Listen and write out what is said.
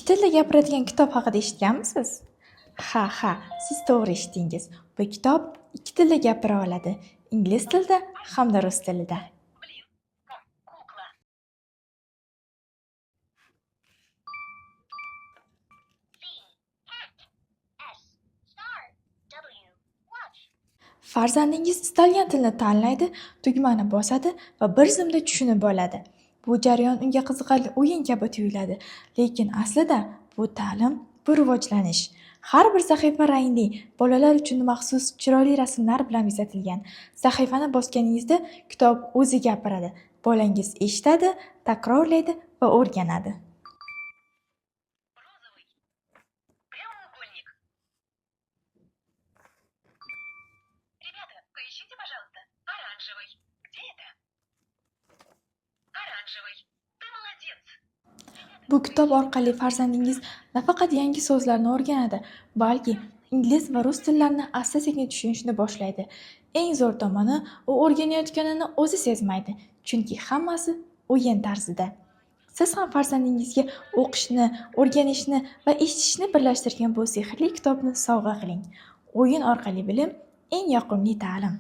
tilda gapiradigan kitob haqida eshitganmisiz? Ha, siz to'g'ri eshitdingiz. Bu kitob ikki tilda gapira oladi: ingliz tilida hamda rus tilida. Farzandingiz istalgan tilni tanlaydi, tugmani bosadi va bir zumda tushunib oladi. Bu jarayon unga qiziqarli o'yin kabi tuyuladi, lekin aslida bu ta'lim, bu rivojlanish. Har bir sahifa rangli, bolalar uchun maxsus chiroyli rasmlar bilan bezatilgan. Sahifani bosganingizda kitob o'zi gapiradi. Bolangiz eshitadi, takrorlaydi va o'rganadi. Ребята, поищите, пожалуйста, оранжевый. Где это? Оранжевый. Ты молодец. Bu kitob orqali farzandingiz nafaqat yangi so'zlarni o'rganadi, balki ingliz va rus tillarini asta-sekin tushunishni boshlaydi. Eng zo'r tomoni, u o'rganayotganini o'zi sezmaydi, chunki hammasi o'yin tarzida. Siz ham farzandingizga o'qishni, o'rganishni va eshitishni birlashtirgan bu sehrli kitobni sovg'a qiling. O'yin orqali bilim eng yoqimli ta'lim.